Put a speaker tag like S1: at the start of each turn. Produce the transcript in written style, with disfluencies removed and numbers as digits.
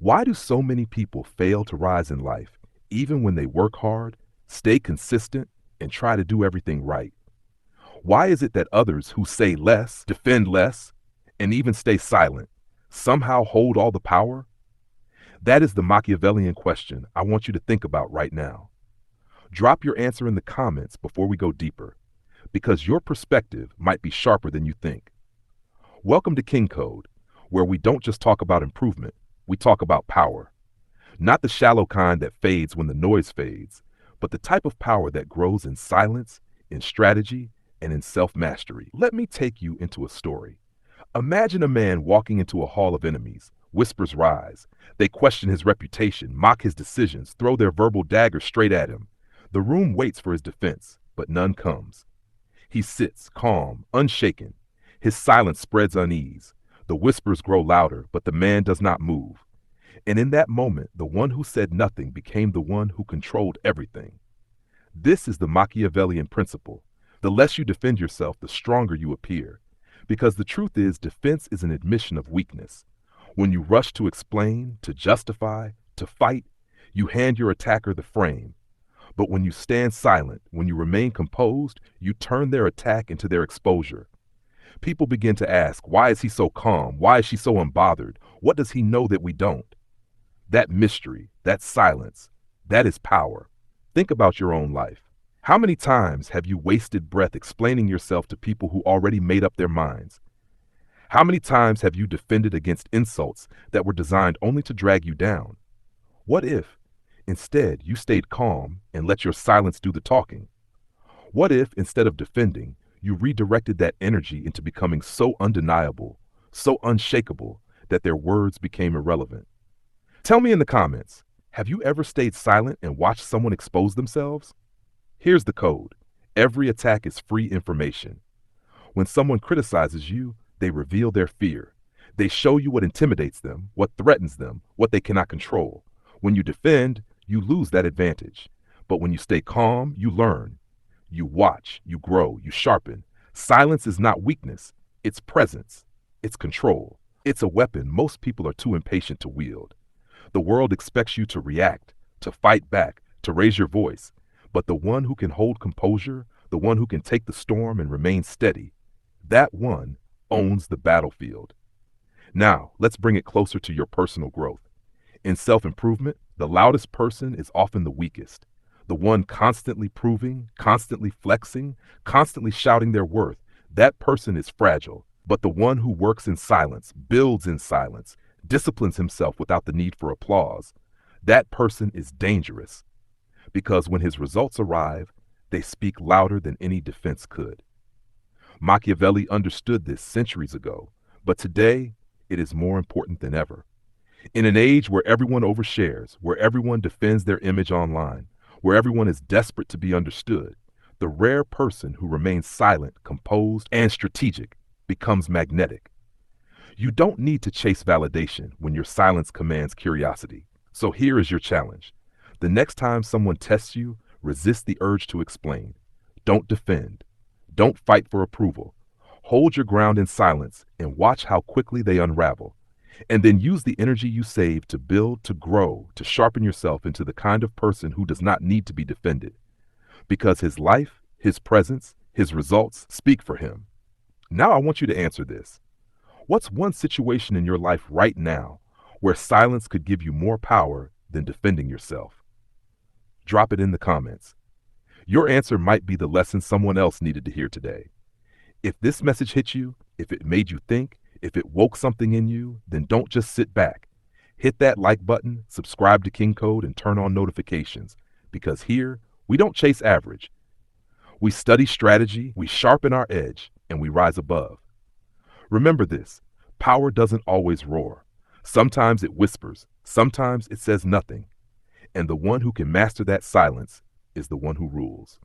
S1: Why do so many people fail to rise in life, even when they work hard, stay consistent, and try to do everything right? Why is it that others who say less, defend less, and even stay silent somehow hold all the power? That is the Machiavellian question I want you to think about right now. Drop your answer in the comments before we go deeper, because your perspective might be sharper than you think. Welcome to Kingcode, where we don't just talk about improvement, we talk about power. Not the shallow kind that fades when the noise fades, but the type of power that grows in silence, in strategy, and in self-mastery. Let me take you into a story. Imagine a man walking into a hall of enemies. Whispers rise. They question his reputation, mock his decisions, throw their verbal daggers straight at him. The room waits for his defense, but none comes. He sits, calm, unshaken. His silence spreads unease. The whispers grow louder, but the man does not move. And in that moment, the one who said nothing became the one who controlled everything. This is the Machiavellian principle. The less you defend yourself, the stronger you appear. Because the truth is, defense is an admission of weakness. When you rush to explain, to justify, to fight, you hand your attacker the frame. But when you stand silent, when you remain composed, you turn their attack into their exposure. People begin to ask, why is he so calm? Why is she so unbothered? What does he know that we don't? That mystery, that silence, that is power. Think about your own life. How many times have you wasted breath explaining yourself to people who already made up their minds? How many times have you defended against insults that were designed only to drag you down? What if, instead, you stayed calm and let your silence do the talking? What if, instead of defending, you redirected that energy into becoming so undeniable, so unshakable, that their words became irrelevant? Tell me in the comments, have you ever stayed silent and watched someone expose themselves? Here's the code. Every attack is free information. When someone criticizes you, they reveal their fear. They show you what intimidates them, what threatens them, what they cannot control. When you defend, you lose that advantage. But when you stay calm, you learn. You watch, you grow, you sharpen. Silence is not weakness. It's presence. It's control. It's a weapon most people are too impatient to wield. The world expects you to react, to fight back, to raise your voice. But the one who can hold composure, the one who can take the storm and remain steady, that one owns the battlefield. Now, let's bring it closer to your personal growth. In self-improvement, the loudest person is often the weakest. The one constantly proving, constantly flexing, constantly shouting their worth, that person is fragile. But the one who works in silence, builds in silence, disciplines himself without the need for applause, that person is dangerous. Because when his results arrive, they speak louder than any defense could. Machiavelli understood this centuries ago, but today it is more important than ever. In an age where everyone overshares, where everyone defends their image online, where everyone is desperate to be understood, the rare person who remains silent, composed, and strategic becomes magnetic. You don't need to chase validation when your silence commands curiosity. So here is your challenge. The next time someone tests you, resist the urge to explain. Don't defend. Don't fight for approval. Hold your ground in silence and watch how quickly they unravel. And then use the energy you save to build, to grow, to sharpen yourself into the kind of person who does not need to be defended. Because his life, his presence, his results speak for him. Now I want you to answer this. What's one situation in your life right now where silence could give you more power than defending yourself? Drop it in the comments. Your answer might be the lesson someone else needed to hear today. If this message hit you, if it made you think, if it woke something in you, then don't just sit back. Hit that like button, subscribe to Kingcode, and turn on notifications. Because here, we don't chase average. We study strategy, we sharpen our edge, and we rise above. Remember this, power doesn't always roar. Sometimes it whispers, sometimes it says nothing. And the one who can master that silence is the one who rules.